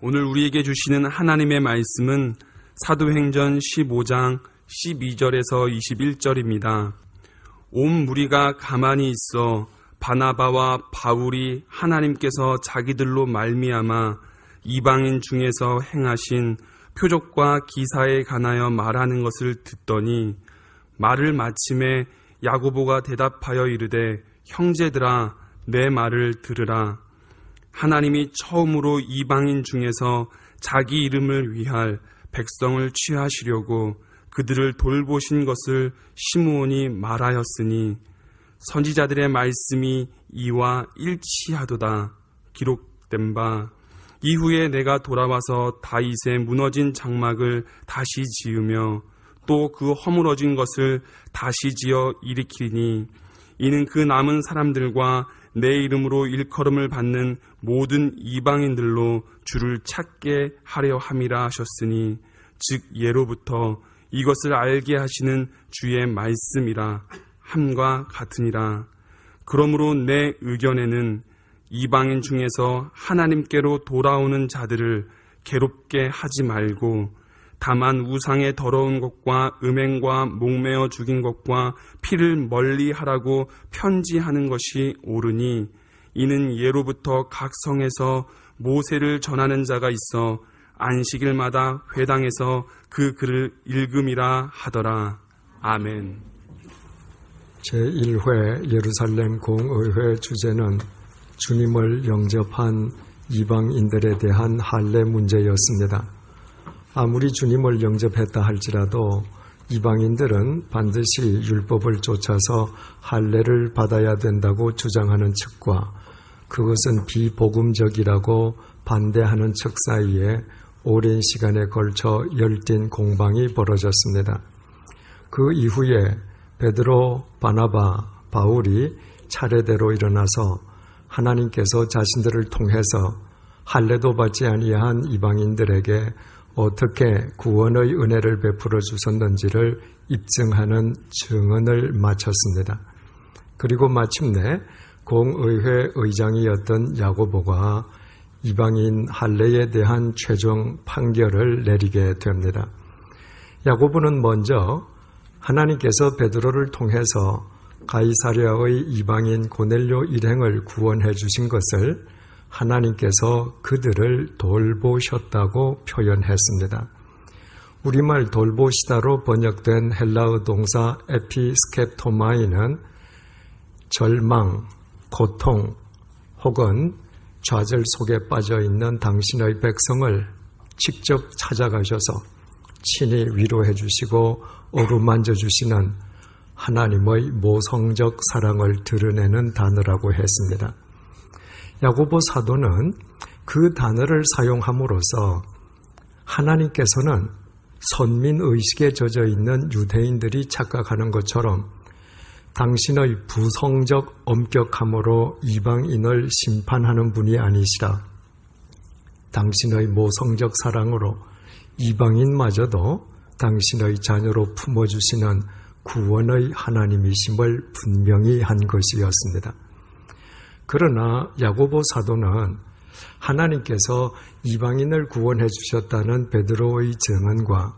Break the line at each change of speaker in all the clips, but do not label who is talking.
오늘 우리에게 주시는 하나님의 말씀은 사도행전 15장 12절에서 21절입니다. 온 무리가 가만히 있어 바나바와 바울이 하나님께서 자기들로 말미암아 이방인 중에서 행하신 표적과 기사에 관하여 말하는 것을 듣더니 말을 마침에 야고보가 대답하여 이르되 형제들아 내 말을 들으라. 하나님이 처음으로 이방인 중에서 자기 이름을 위할 백성을 취하시려고 그들을 돌보신 것을 시므온이 말하였으니 선지자들의 말씀이 이와 일치하도다. 기록된 바 이후에 내가 돌아와서 다윗의 무너진 장막을 다시 지으며 또 그 허물어진 것을 다시 지어 일으키니 이는 그 남은 사람들과 내 이름으로 일컬음을 받는 모든 이방인들로 주를 찾게 하려 함이라 하셨으니 즉 예로부터 이것을 알게 하시는 주의 말씀이라 함과 같으니라. 그러므로 내 의견에는 이방인 중에서 하나님께로 돌아오는 자들을 괴롭게 하지 말고 다만 우상의 더러운 것과 음행과 목매어 죽인 것과 피를 멀리하라고 편지하는 것이 옳으니 이는 예로부터 각 성에서 모세를 전하는 자가 있어 안식일마다 회당에서 그 글을 읽음이라 하더라. 아멘.
제1회 예루살렘 공의회 주제는 주님을 영접한 이방인들에 대한 할례 문제였습니다. 아무리 주님을 영접했다 할지라도 이방인들은 반드시 율법을 쫓아서 할례를 받아야 된다고 주장하는 측과 그것은 비복음적이라고 반대하는 측 사이에 오랜 시간에 걸쳐 열띤 공방이 벌어졌습니다. 그 이후에 베드로, 바나바, 바울이 차례대로 일어나서 하나님께서 자신들을 통해서 할례도 받지 아니한 이방인들에게 어떻게 구원의 은혜를 베풀어 주셨는지를 입증하는 증언을 마쳤습니다. 그리고 마침내 공의회 의장이었던 야고보가 이방인 할례에 대한 최종 판결을 내리게 됩니다. 야고보는 먼저 하나님께서 베드로를 통해서 가이사랴의 이방인 고넬료 일행을 구원해 주신 것을 하나님께서 그들을 돌보셨다고 표현했습니다. 우리말 돌보시다로 번역된 헬라어 동사 에피스켑토마이는 절망, 고통 혹은 좌절 속에 빠져있는 당신의 백성을 직접 찾아가셔서 친히 위로해 주시고 어루만져 주시는 하나님의 모성적 사랑을 드러내는 단어라고 했습니다. 야고보 사도는 그 단어를 사용함으로써 하나님께서는 선민의식에 젖어있는 유대인들이 착각하는 것처럼 당신의 부성적 엄격함으로 이방인을 심판하는 분이 아니시라 당신의 모성적 사랑으로 이방인마저도 당신의 자녀로 품어주시는 구원의 하나님이심을 분명히 한 것이었습니다. 그러나 야고보 사도는 하나님께서 이방인을 구원해 주셨다는 베드로의 증언과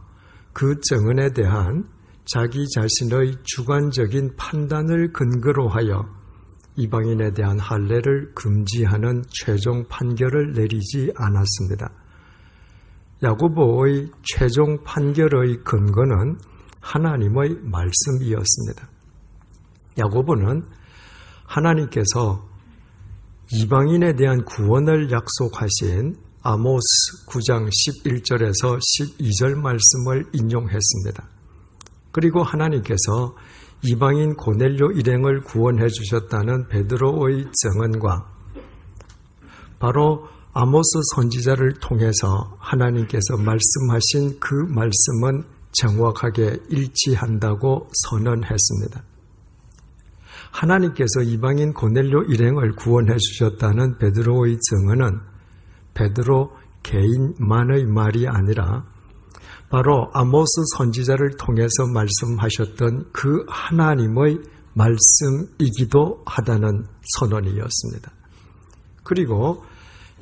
그 증언에 대한 자기 자신의 주관적인 판단을 근거로 하여 이방인에 대한 할례를 금지하는 최종 판결을 내리지 않았습니다. 야고보의 최종 판결의 근거는 하나님의 말씀이었습니다. 야고보는 하나님께서 이방인에 대한 구원을 약속하신 아모스 9장 11절에서 12절 말씀을 인용했습니다. 그리고 하나님께서 이방인 고넬료 일행을 구원해 주셨다는 베드로의 증언과 바로 아모스 선지자를 통해서 하나님께서 말씀하신 그 말씀은 정확하게 일치한다고 선언했습니다. 하나님께서 이방인 고넬료 일행을 구원해 주셨다는 베드로의 증언은 베드로 개인만의 말이 아니라 바로 아모스 선지자를 통해서 말씀하셨던 그 하나님의 말씀이기도 하다는 선언이었습니다. 그리고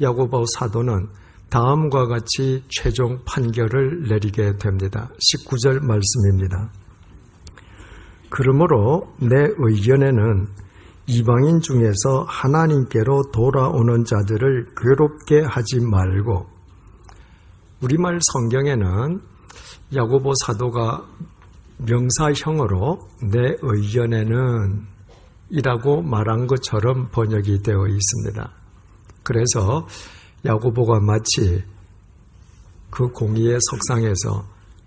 야고보 사도는 다음과 같이 최종 판결을 내리게 됩니다. 19절 말씀입니다. 그러므로 내 의견에는 이방인 중에서 하나님께로 돌아오는 자들을 괴롭게 하지 말고, 우리말 성경에는 야고보 사도가 명사형으로 내 의견에는 이라고 말한 것처럼 번역이 되어 있습니다. 그래서 야고보가 마치 그 공의의 석상에서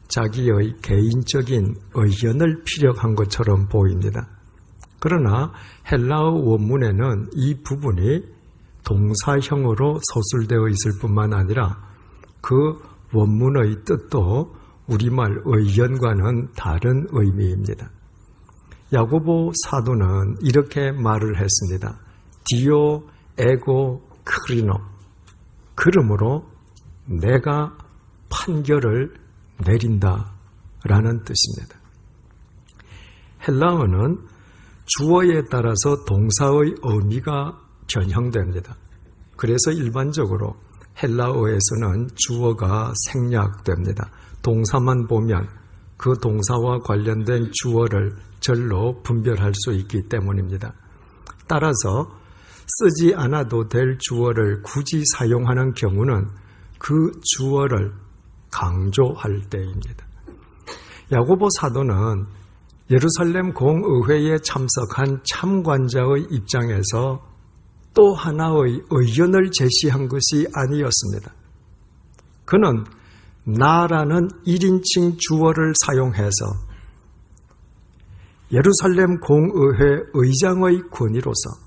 자기의 개인적인 의견을 피력한 것처럼 보입니다. 그러나 헬라어 원문에는 이 부분이 동사형으로 서술되어 있을 뿐만 아니라 그 원문의 뜻도 우리말 의견과는 다른 의미입니다. 야고보 사도는 이렇게 말을 했습니다. 디오 에고 크리노, 그러므로 내가 판결을 내린다 라는 뜻입니다. 헬라어는 주어에 따라서 동사의 의미가 변형됩니다. 그래서 일반적으로 헬라어에서는 주어가 생략됩니다. 동사만 보면 그 동사와 관련된 주어를 절로 분별할 수 있기 때문입니다. 따라서 쓰지 않아도 될 주어를 굳이 사용하는 경우는 그 주어를 강조할 때입니다. 야고보 사도는 예루살렘 공의회에 참석한 참관자의 입장에서 또 하나의 의견을 제시한 것이 아니었습니다. 그는 나라는 1인칭 주어를 사용해서 예루살렘 공의회 의장의 권위로서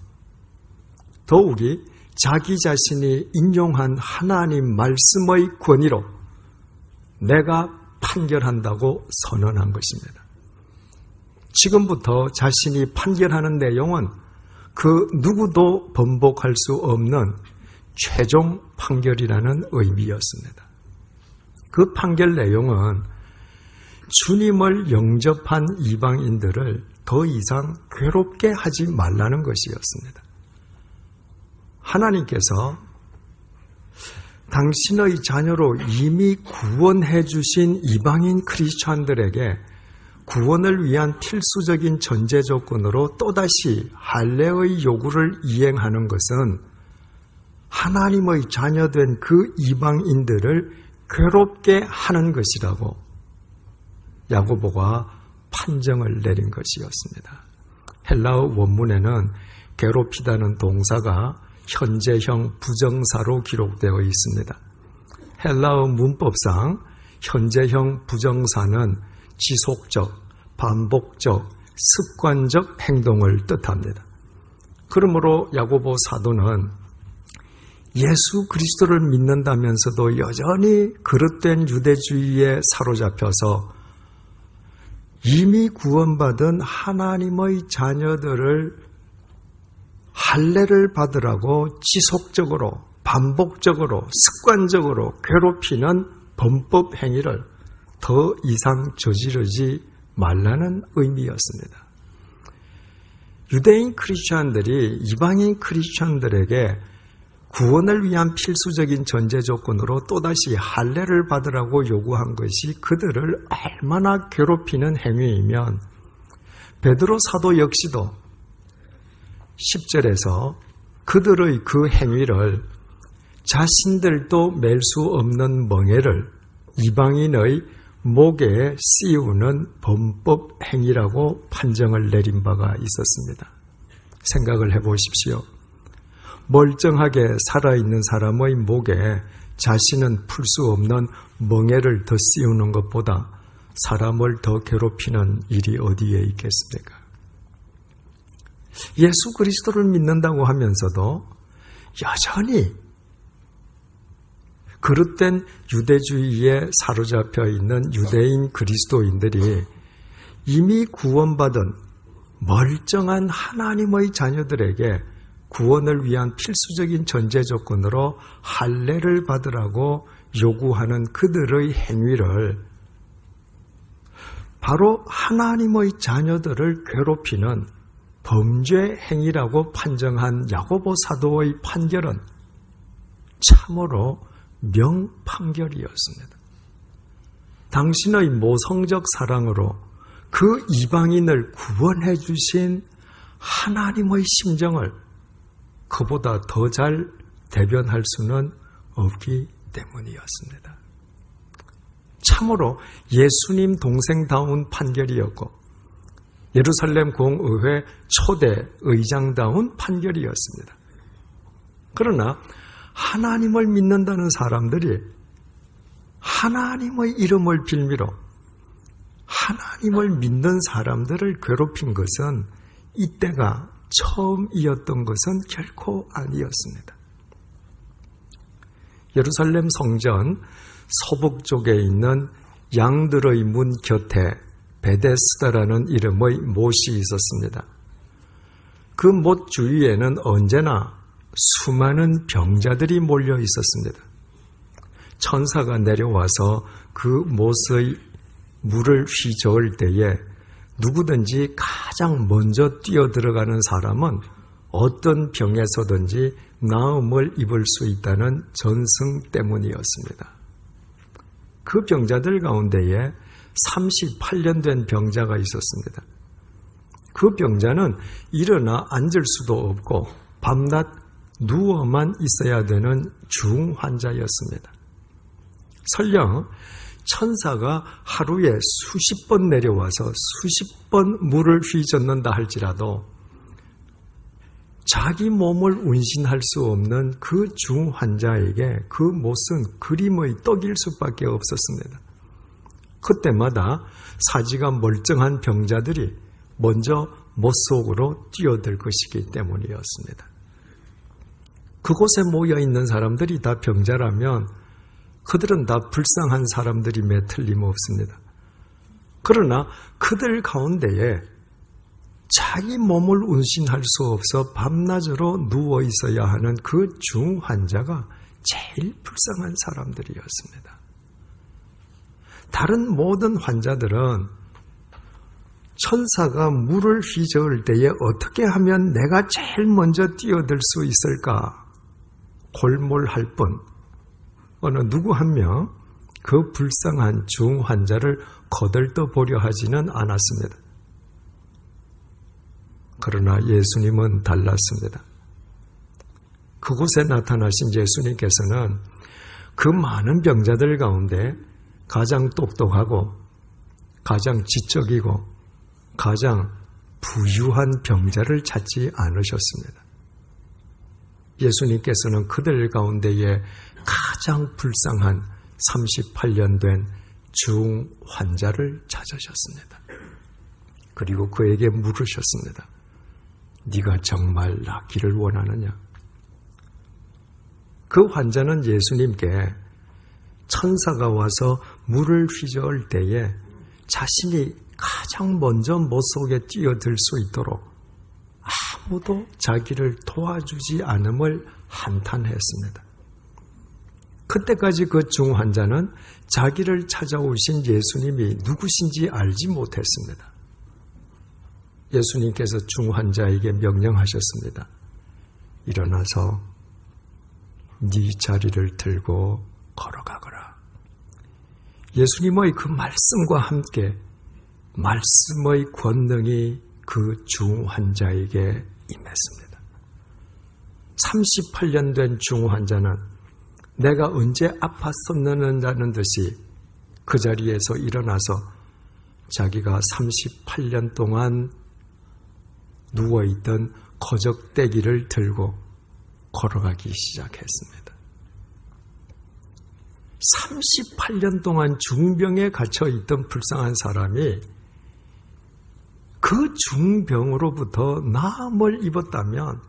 더욱이 자기 자신이 인용한 하나님 말씀의 권위로 내가 판결한다고 선언한 것입니다. 지금부터 자신이 판결하는 내용은 그 누구도 번복할 수 없는 최종 판결이라는 의미였습니다. 그 판결 내용은 주님을 영접한 이방인들을 더 이상 괴롭게 하지 말라는 것이었습니다. 하나님께서 당신의 자녀로 이미 구원해 주신 이방인 크리스찬들에게 구원을 위한 필수적인 전제 조건으로 또다시 할례의 요구를 이행하는 것은 하나님의 자녀된 그 이방인들을 괴롭게 하는 것이라고 야고보가 판정을 내린 것이었습니다. 헬라어 원문에는 괴롭히다는 동사가 현재형 부정사로 기록되어 있습니다. 헬라어 문법상 현재형 부정사는 지속적, 반복적, 습관적 행동을 뜻합니다. 그러므로 야고보 사도는 예수 그리스도를 믿는다면서도 여전히 그릇된 유대주의에 사로잡혀서 이미 구원받은 하나님의 자녀들을 할례를 받으라고 지속적으로, 반복적으로, 습관적으로 괴롭히는 범법 행위를 더 이상 저지르지 말라는 의미였습니다. 유대인 크리스천들이 이방인 크리스천들에게 구원을 위한 필수적인 전제 조건으로 또다시 할례를 받으라고 요구한 것이 그들을 얼마나 괴롭히는 행위이면 베드로 사도 역시도 10절에서 그들의 그 행위를 자신들도 맬 수 없는 멍에를 이방인의 목에 씌우는 범법 행위라고 판정을 내린 바가 있었습니다. 생각을 해보십시오. 멀쩡하게 살아있는 사람의 목에 자신은 풀 수 없는 멍에를 더 씌우는 것보다 사람을 더 괴롭히는 일이 어디에 있겠습니까? 예수 그리스도를 믿는다고 하면서도 여전히 그릇된 유대주의에 사로잡혀 있는 유대인 그리스도인들이 이미 구원받은 멀쩡한 하나님의 자녀들에게 구원을 위한 필수적인 전제 조건으로 할례를 받으라고 요구하는 그들의 행위를 바로 하나님의 자녀들을 괴롭히는 범죄 행위라고 판정한 야고보 사도의 판결은 참으로 명판결이었습니다. 당신의 모성적 사랑으로 그 이방인을 구원해 주신 하나님의 심정을 그보다 더 잘 대변할 수는 없기 때문이었습니다. 참으로 예수님 동생다운 판결이었고 예루살렘 공의회 초대 의장다운 판결이었습니다. 그러나 하나님을 믿는다는 사람들이 하나님의 이름을 빌미로 하나님을 믿는 사람들을 괴롭힌 것은 이때가 처음이었던 것은 결코 아니었습니다. 예루살렘 성전 서북쪽에 있는 양들의 문 곁에 베데스다라는 이름의 못이 있었습니다. 그 못 주위에는 언제나 수많은 병자들이 몰려 있었습니다. 천사가 내려와서 그 못의 물을 휘저을 때에 누구든지 가장 먼저 뛰어들어가는 사람은 어떤 병에서든지 나음을 입을 수 있다는 전승 때문이었습니다. 그 병자들 가운데에 38년 된 병자가 있었습니다. 그 병자는 일어나 앉을 수도 없고 밤낮 누워만 있어야 되는 중환자였습니다. 설령 천사가 하루에 수십 번 내려와서 수십 번 물을 휘젓는다 할지라도 자기 몸을 운신할 수 없는 그 중환자에게 그 못은 그림의 떡일 수밖에 없었습니다. 그때마다 사지가 멀쩡한 병자들이 먼저 못 속으로 뛰어들 것이기 때문이었습니다. 그곳에 모여있는 사람들이 다 병자라면 그들은 다 불쌍한 사람들임에 틀림없습니다. 그러나 그들 가운데에 자기 몸을 운신할 수 없어 밤낮으로 누워 있어야 하는 그 중환자가 제일 불쌍한 사람들이었습니다. 다른 모든 환자들은 천사가 물을 휘저을 때에 어떻게 하면 내가 제일 먼저 뛰어들 수 있을까 골몰할 뿐 어느 누구 한 명 그 불쌍한 중환자를 거들떠보려 하지는 않았습니다. 그러나 예수님은 달랐습니다. 그곳에 나타나신 예수님께서는 그 많은 병자들 가운데 가장 똑똑하고 가장 지적이고 가장 부유한 병자를 찾지 않으셨습니다. 예수님께서는 그들 가운데에 가장 불쌍한 38년 된 중환자를 찾으셨습니다. 그리고 그에게 물으셨습니다. 네가 정말 낫기를 원하느냐? 그 환자는 예수님께 천사가 와서 물을 휘저을 때에 자신이 가장 먼저 못 속에 뛰어들 수 있도록 아무도 자기를 도와주지 않음을 한탄했습니다. 그때까지 그 중환자는 자기를 찾아오신 예수님이 누구신지 알지 못했습니다. 예수님께서 중환자에게 명령하셨습니다. 일어나서 네 자리를 들고 걸어가거라. 예수님의 그 말씀과 함께 말씀의 권능이 그 중환자에게 임했습니다. 38년 된 중환자는 내가 언제 아팠었느냐는 듯이 그 자리에서 일어나서 자기가 38년 동안 누워있던 거적대기를 들고 걸어가기 시작했습니다. 38년 동안 중병에 갇혀있던 불쌍한 사람이 그 중병으로부터 나음을 입었다면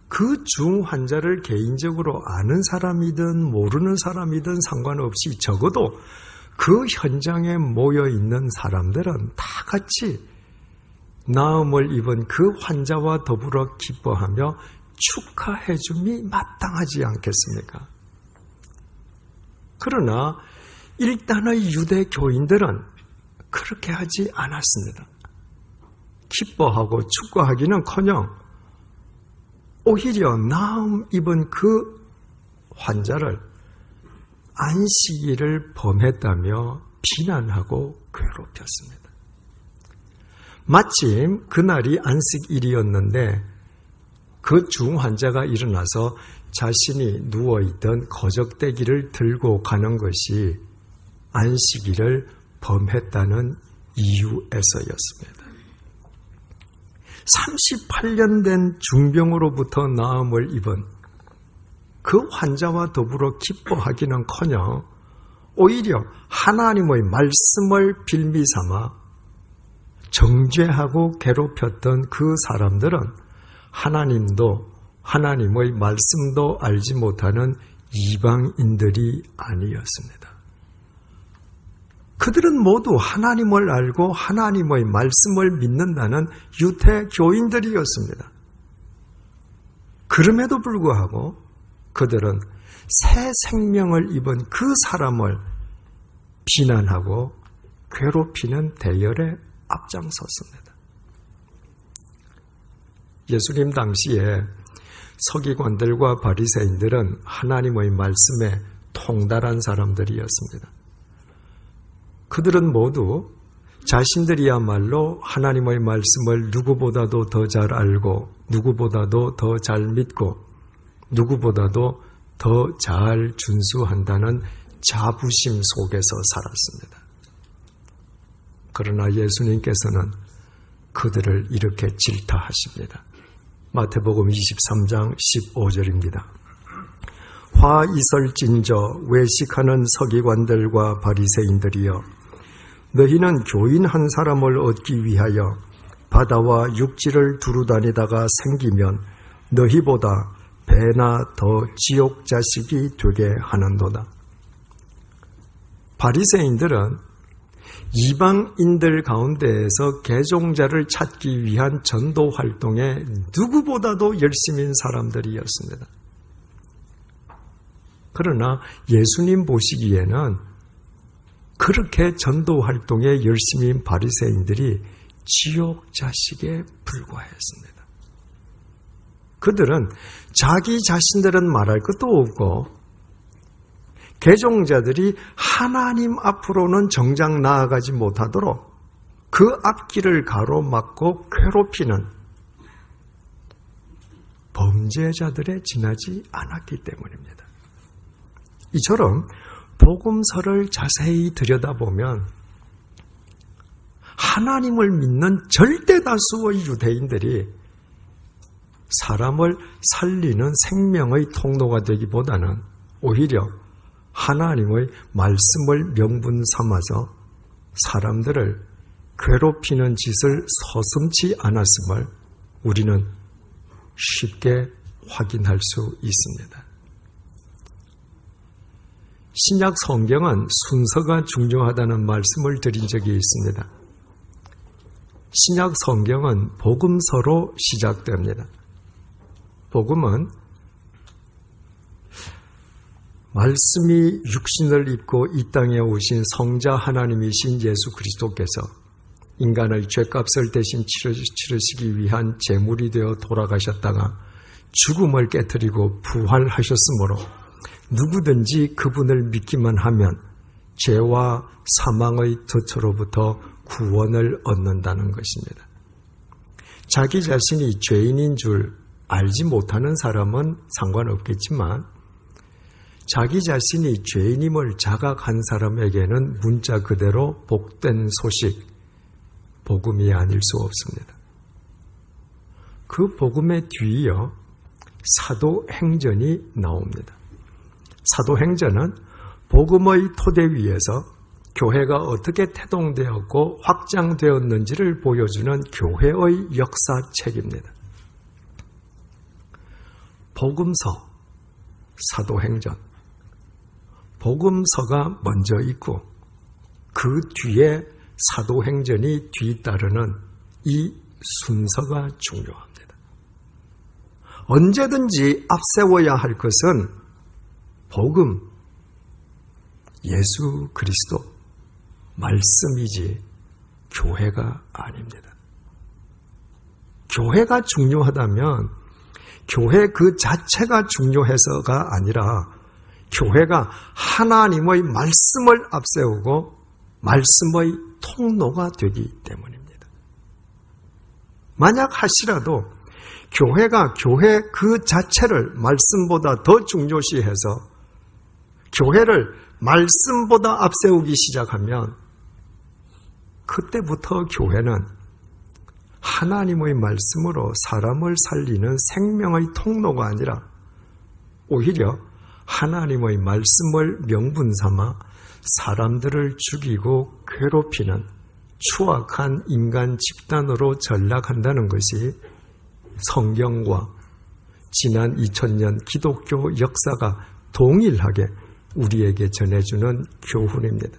그 중환자를 개인적으로 아는 사람이든 모르는 사람이든 상관없이 적어도 그 현장에 모여있는 사람들은 다 같이 나음을 입은 그 환자와 더불어 기뻐하며 축하해 줌이 마땅하지 않겠습니까? 그러나 일단의 유대 교인들은 그렇게 하지 않았습니다. 기뻐하고 축하하기는커녕 오히려 나음 입은 그 환자를 안식일을 범했다며 비난하고 괴롭혔습니다. 마침 그날이 안식일이었는데 그 중환자가 일어나서 자신이 누워있던 거적대기를 들고 가는 것이 안식일을 범했다는 이유에서였습니다. 38년 된 중병으로부터 나음을 입은 그 환자와 더불어 기뻐하기는커녕 오히려 하나님의 말씀을 빌미삼아 정죄하고 괴롭혔던 그 사람들은 하나님도 하나님의 말씀도 알지 못하는 이방인들이 아니었습니다. 그들은 모두 하나님을 알고 하나님의 말씀을 믿는다는 유태교인들이었습니다. 그럼에도 불구하고 그들은 새 생명을 입은 그 사람을 비난하고 괴롭히는 대열에 앞장섰습니다. 예수님 당시에 서기관들과 바리새인들은 하나님의 말씀에 통달한 사람들이었습니다. 그들은 모두 자신들이야말로 하나님의 말씀을 누구보다도 더 잘 알고 누구보다도 더 잘 믿고 누구보다도 더 잘 준수한다는 자부심 속에서 살았습니다. 그러나 예수님께서는 그들을 이렇게 질타하십니다. 마태복음 23장 15절입니다. 화 있을진저 외식하는 서기관들과 바리새인들이여, 너희는 교인 한 사람을 얻기 위하여 바다와 육지를 두루 다니다가 생기면 너희보다 배나 더 지옥 자식이 되게 하는도다. 바리새인들은 이방인들 가운데에서 개종자를 찾기 위한 전도 활동에 누구보다도 열심인 사람들이었습니다. 그러나 예수님 보시기에는 그렇게 전도 활동에 열심인 바리새인들이 지옥 자식에 불과했습니다. 그들은 자기 자신들은 말할 것도 없고 개종자들이 하나님 앞으로는 정작 나아가지 못하도록 그 앞길을 가로막고 괴롭히는 범죄자들에 지나지 않았기 때문입니다. 이처럼 복음서를 자세히 들여다보면 하나님을 믿는 절대 다수의 유대인들이 사람을 살리는 생명의 통로가 되기보다는 오히려 하나님의 말씀을 명분 삼아서 사람들을 괴롭히는 짓을 서슴지 않았음을 우리는 쉽게 확인할 수 있습니다. 신약 성경은 순서가 중요하다는 말씀을 드린 적이 있습니다. 신약 성경은 복음서로 시작됩니다. 복음은 말씀이 육신을 입고 이 땅에 오신 성자 하나님이신 예수 그리스도께서 인간을 죄값을 대신 치르시기 위한 제물이 되어 돌아가셨다가 죽음을 깨뜨리고 부활하셨으므로 누구든지 그분을 믿기만 하면 죄와 사망의 덫으로부터 구원을 얻는다는 것입니다. 자기 자신이 죄인인 줄 알지 못하는 사람은 상관없겠지만 자기 자신이 죄인임을 자각한 사람에게는 문자 그대로 복된 소식, 복음이 아닐 수 없습니다. 그 복음의 뒤이어 사도행전이 나옵니다. 사도행전은 복음의 토대 위에서 교회가 어떻게 태동되었고 확장되었는지를 보여주는 교회의 역사책입니다. 복음서, 사도행전, 복음서가 먼저 있고 그 뒤에 사도행전이 뒤따르는 이 순서가 중요합니다. 언제든지 앞세워야 할 것은 복음, 예수 그리스도, 말씀이지 교회가 아닙니다. 교회가 중요하다면 교회 그 자체가 중요해서가 아니라 교회가 하나님의 말씀을 앞세우고 말씀의 통로가 되기 때문입니다. 만약 하시라도 교회가 교회 그 자체를 말씀보다 더 중요시해서 교회를 말씀보다 앞세우기 시작하면 그때부터 교회는 하나님의 말씀으로 사람을 살리는 생명의 통로가 아니라 오히려 하나님의 말씀을 명분 삼아 사람들을 죽이고 괴롭히는 추악한 인간 집단으로 전락한다는 것이 성경과 지난 2000년 기독교 역사가 동일하게 우리에게 전해주는 교훈입니다.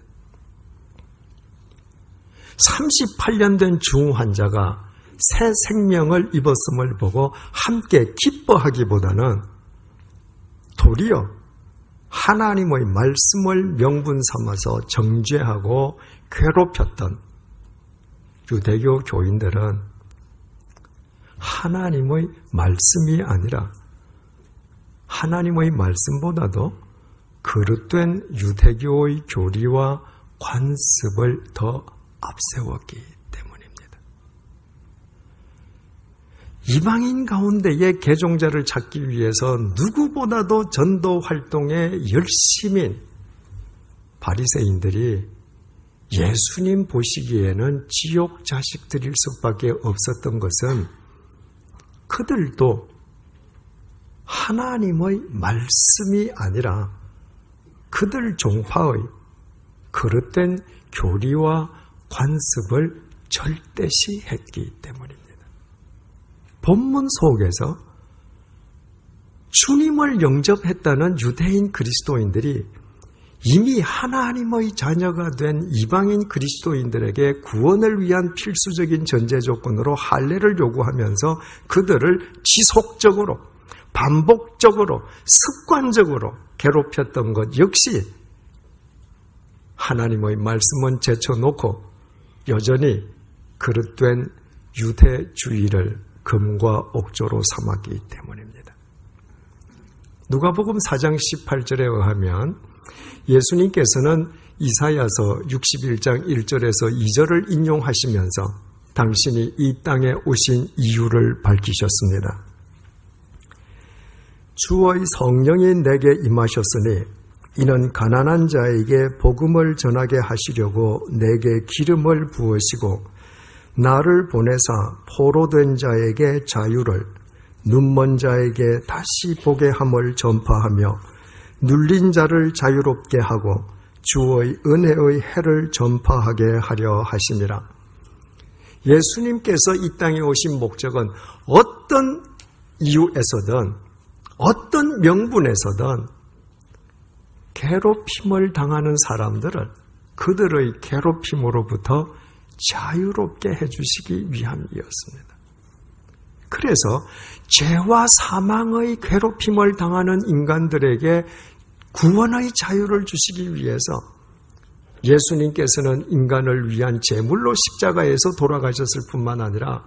38년 된 중환자가 새 생명을 입었음을 보고 함께 기뻐하기보다는 도리어 하나님의 말씀을 명분 삼아서 정죄하고 괴롭혔던 유대교 교인들은 하나님의 말씀이 아니라 하나님의 말씀보다도 그릇된 유대교의 교리와 관습을 더 앞세웠기 때문입니다. 이방인 가운데의 개종자를 찾기 위해서 누구보다도 전도 활동에 열심인 바리새인들이 예수님 보시기에는 지옥 자식들일 수밖에 없었던 것은 그들도 하나님의 말씀이 아니라 그들 종파의 그릇된 교리와 관습을 절대시했기 때문입니다. 본문 속에서 주님을 영접했다는 유대인 그리스도인들이 이미 하나님의 자녀가 된 이방인 그리스도인들에게 구원을 위한 필수적인 전제 조건으로 할례를 요구하면서 그들을 지속적으로 반복적으로 습관적으로 괴롭혔던 것 역시 하나님의 말씀은 제쳐놓고 여전히 그릇된 유대주의를 금과 옥조로 삼았기 때문입니다. 누가복음 4장 18절에 의하면 예수님께서는 이사야서 61장 1절에서 2절을 인용하시면서 당신이 이 땅에 오신 이유를 밝히셨습니다. 주의 성령이 내게 임하셨으니 이는 가난한 자에게 복음을 전하게 하시려고 내게 기름을 부으시고 나를 보내사 포로된 자에게 자유를 눈먼 자에게 다시 보게 함을 전파하며 눌린 자를 자유롭게 하고 주의 은혜의 해를 전파하게 하려 하심이라. 예수님께서 이 땅에 오신 목적은 어떤 이유에서든 어떤 명분에서든 괴롭힘을 당하는 사람들을 그들의 괴롭힘으로부터 자유롭게 해주시기 위함이었습니다. 그래서 죄와 사망의 괴롭힘을 당하는 인간들에게 구원의 자유를 주시기 위해서 예수님께서는 인간을 위한 제물로 십자가에서 돌아가셨을 뿐만 아니라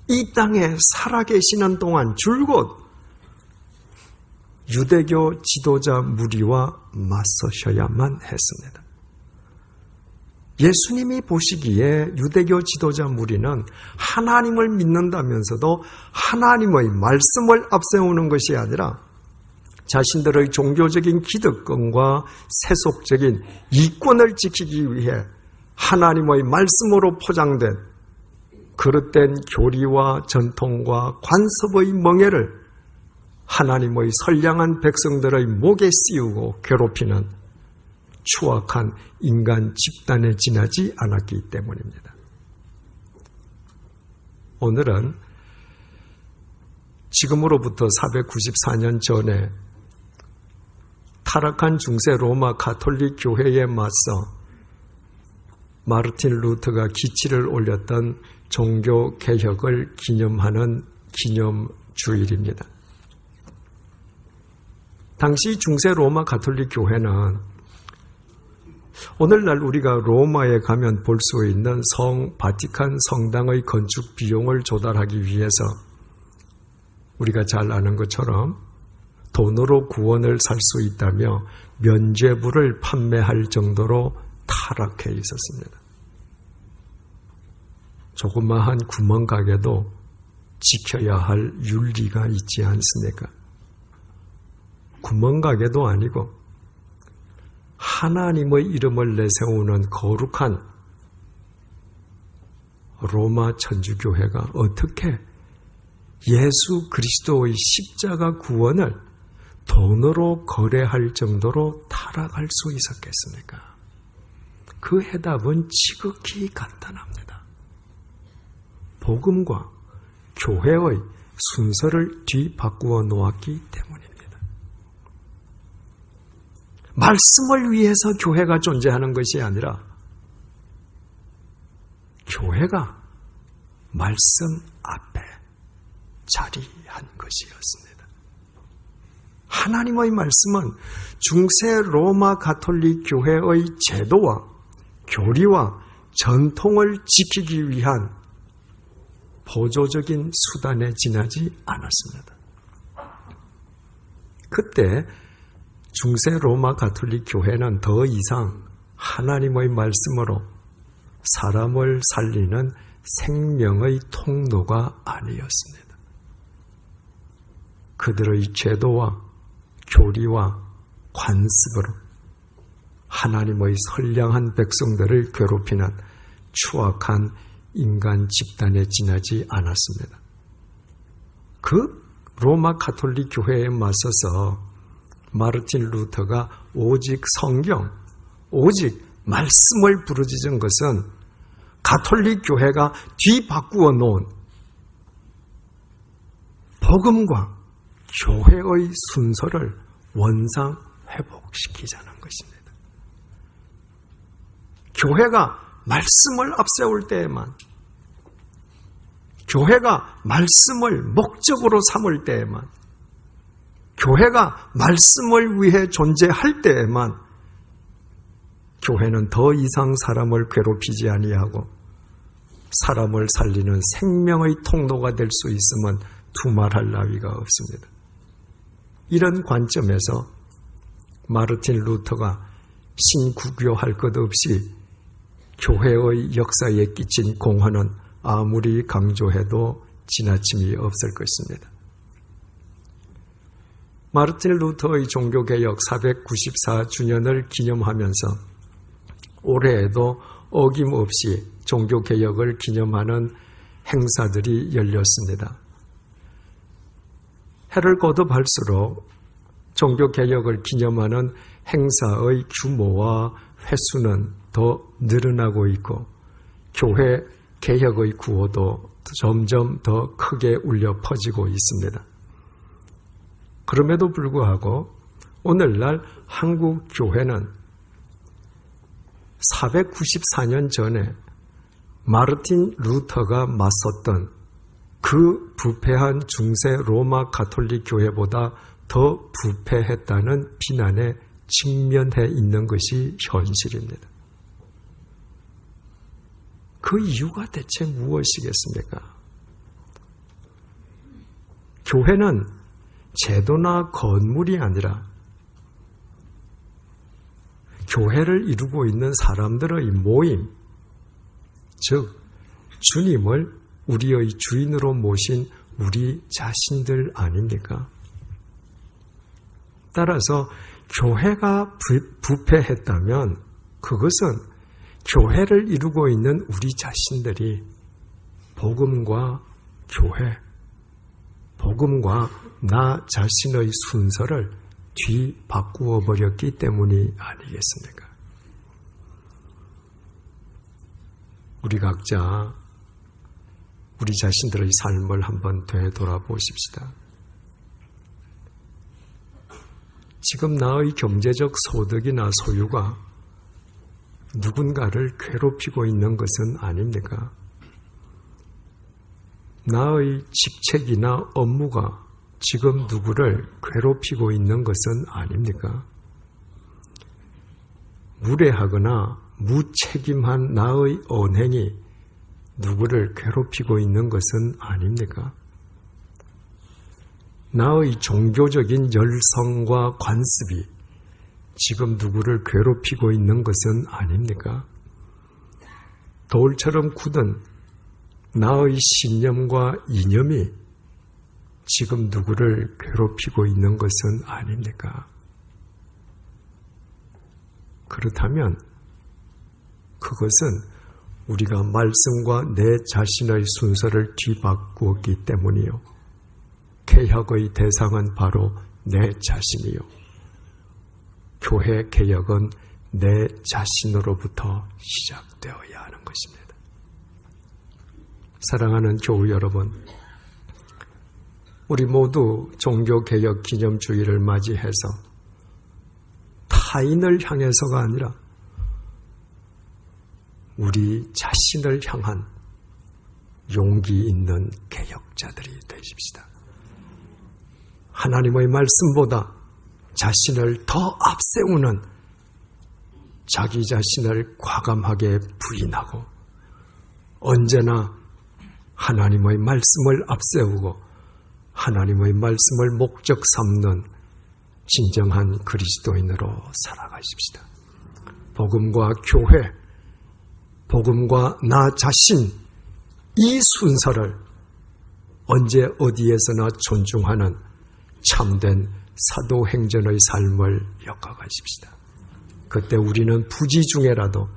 이 땅에 살아계시는 동안 줄곧 유대교 지도자 무리와 맞서셔야만 했습니다. 예수님이 보시기에 유대교 지도자 무리는 하나님을 믿는다면서도 하나님의 말씀을 앞세우는 것이 아니라 자신들의 종교적인 기득권과 세속적인 이권을 지키기 위해 하나님의 말씀으로 포장된 그릇된 교리와 전통과 관습의 멍에를 하나님의 선량한 백성들의 목에 씌우고 괴롭히는 추악한 인간 집단에 지나지 않았기 때문입니다. 오늘은 지금으로부터 494년 전에 타락한 중세 로마 가톨릭 교회에 맞서 마르틴 루터가 기치를 올렸던 종교 개혁을 기념하는 기념주일입니다. 당시 중세 로마 가톨릭 교회는 오늘날 우리가 로마에 가면 볼 수 있는 성 바티칸 성당의 건축 비용을 조달하기 위해서 우리가 잘 아는 것처럼 돈으로 구원을 살 수 있다며 면죄부를 판매할 정도로 타락해 있었습니다. 조그마한 구멍가게도 지켜야 할 윤리가 있지 않습니까? 구멍가게도 아니고 하나님의 이름을 내세우는 거룩한 로마 천주교회가 어떻게 예수 그리스도의 십자가 구원을 돈으로 거래할 정도로 타락할 수 있었겠습니까? 그 해답은 지극히 간단합니다. 복음과 교회의 순서를 뒤바꾸어 놓았기 때문입니다. 말씀을 위해서 교회가 존재하는 것이 아니라 교회가 말씀 앞에 자리한 것이었습니다. 하나님의 말씀은 중세 로마 가톨릭 교회의 제도와 교리와 전통을 지키기 위한 보조적인 수단에 지나지 않았습니다. 그때 중세 로마 가톨릭 교회는 더 이상 하나님의 말씀으로 사람을 살리는 생명의 통로가 아니었습니다. 그들의 제도와 교리와 관습으로 하나님의 선량한 백성들을 괴롭히는 추악한 인간 집단에 지나지 않았습니다. 그 로마 가톨릭 교회에 맞서서 마르틴 루터가 오직 성경, 오직 말씀을 부르짖은 것은 가톨릭 교회가 뒤바꾸어 놓은 복음과 교회의 순서를 원상 회복시키자는 것입니다. 교회가 말씀을 앞세울 때에만, 교회가 말씀을 목적으로 삼을 때에만, 교회가 말씀을 위해 존재할 때에만 교회는 더 이상 사람을 괴롭히지 아니하고 사람을 살리는 생명의 통로가 될 수 있음은 두말할 나위가 없습니다. 이런 관점에서 마르틴 루터가 신구교할 것 없이 교회의 역사에 끼친 공헌은 아무리 강조해도 지나침이 없을 것입니다. 마르틴 루터의 종교개혁 494주년을 기념하면서 올해에도 어김없이 종교개혁을 기념하는 행사들이 열렸습니다. 해를 거듭할수록 종교개혁을 기념하는 행사의 규모와 횟수는 더 늘어나고 있고 교회 개혁의 구호도 점점 더 크게 울려 퍼지고 있습니다. 그럼에도 불구하고 오늘날 한국 교회는 494년 전에 마르틴 루터가 맞섰던 그 부패한 중세 로마 가톨릭 교회보다 더 부패했다는 비난에 직면해 있는 것이 현실입니다. 그 이유가 대체 무엇이겠습니까? 교회는 제도나 건물이 아니라 교회를 이루고 있는 사람들의 모임, 즉 주님을 우리의 주인으로 모신 우리 자신들 아닙니까? 따라서 교회가 부패했다면 그것은 교회를 이루고 있는 우리 자신들이 복음과 교회, 복음과 나 자신의 순서를 뒤바꾸어 버렸기 때문이 아니겠습니까? 우리 각자 우리 자신들의 삶을 한번 되돌아보십시다. 지금 나의 경제적 소득이나 소유가 누군가를 괴롭히고 있는 것은 아닙니까? 나의 직책이나 업무가 지금 누구를 괴롭히고 있는 것은 아닙니까? 무례하거나 무책임한 나의 언행이 누구를 괴롭히고 있는 것은 아닙니까? 나의 종교적인 열성과 관습이 지금 누구를 괴롭히고 있는 것은 아닙니까? 돌처럼 굳은 나의 신념과 이념이 지금 누구를 괴롭히고 있는 것은 아닙니까? 그렇다면 그것은 우리가 말씀과 내 자신의 순서를 뒤바꾸었기 때문이요. 개혁의 대상은 바로 내 자신이요. 교회 개혁은 내 자신으로부터 시작되어야 하는 것입니다. 사랑하는 교우 여러분, 우리 모두 종교개혁 기념주의를 맞이해서 타인을 향해서가 아니라 우리 자신을 향한 용기 있는 개혁자들이 되십시다. 하나님의 말씀보다 자신을 더 앞세우는 자기 자신을 과감하게 부인하고 언제나 하나님의 말씀을 앞세우고 하나님의 말씀을 목적 삼는 진정한 그리스도인으로 살아가십시다. 복음과 교회, 복음과 나 자신, 이 순서를 언제 어디에서나 존중하는 참된 사도행전의 삶을 엮어가십시다. 그때 우리는 부지 중에라도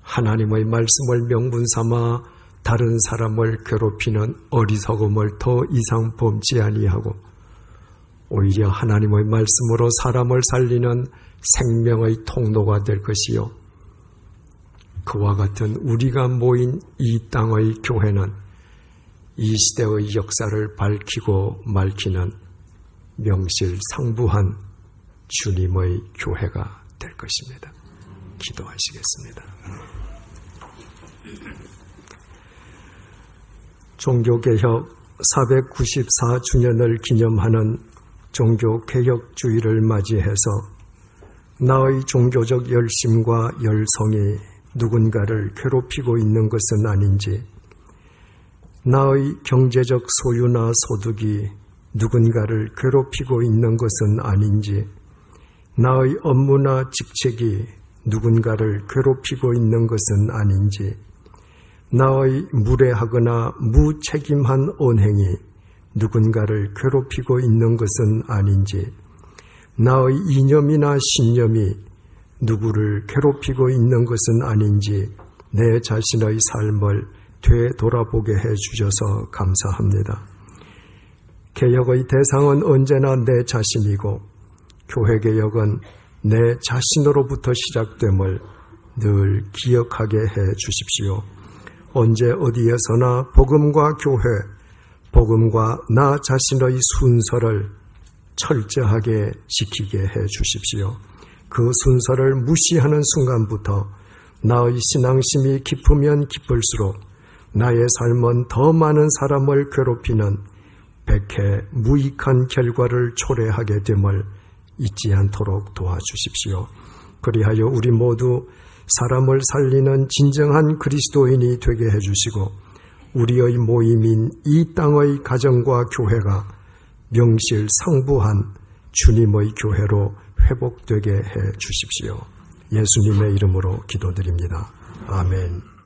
하나님의 말씀을 명분 삼아 다른 사람을 괴롭히는 어리석음을 더 이상 범치 아니하고 오히려 하나님의 말씀으로 사람을 살리는 생명의 통로가 될 것이요. 그와 같은 우리가 모인 이 땅의 교회는 이 시대의 역사를 밝히고 맑히는 명실상부한 주님의 교회가 될 것입니다. 기도하시겠습니다. 종교개혁 494주년을 기념하는 종교개혁주의를 맞이해서 나의 종교적 열심과 열성이 누군가를 괴롭히고 있는 것은 아닌지, 나의 경제적 소유나 소득이 누군가를 괴롭히고 있는 것은 아닌지, 나의 업무나 직책이 누군가를 괴롭히고 있는 것은 아닌지, 나의 무례하거나 무책임한 언행이 누군가를 괴롭히고 있는 것은 아닌지, 나의 이념이나 신념이 누구를 괴롭히고 있는 것은 아닌지 내 자신의 삶을 되돌아보게 해주셔서 감사합니다. 개혁의 대상은 언제나 내 자신이고 교회개혁은 내 자신으로부터 시작됨을 늘 기억하게 해주십시오. 언제 어디에서나 복음과 교회, 복음과 나 자신의 순서를 철저하게 지키게 해주십시오. 그 순서를 무시하는 순간부터 나의 신앙심이 깊으면 깊을수록 나의 삶은 더 많은 사람을 괴롭히는 백해 무익한 결과를 초래하게 됨을 잊지 않도록 도와주십시오. 그리하여 우리 모두 사람을 살리는 진정한 그리스도인이 되게 해주시고 우리의 모임인 이 땅의 가정과 교회가 명실상부한 주님의 교회로 회복되게 해 주십시오. 예수님의 이름으로 기도드립니다. 아멘.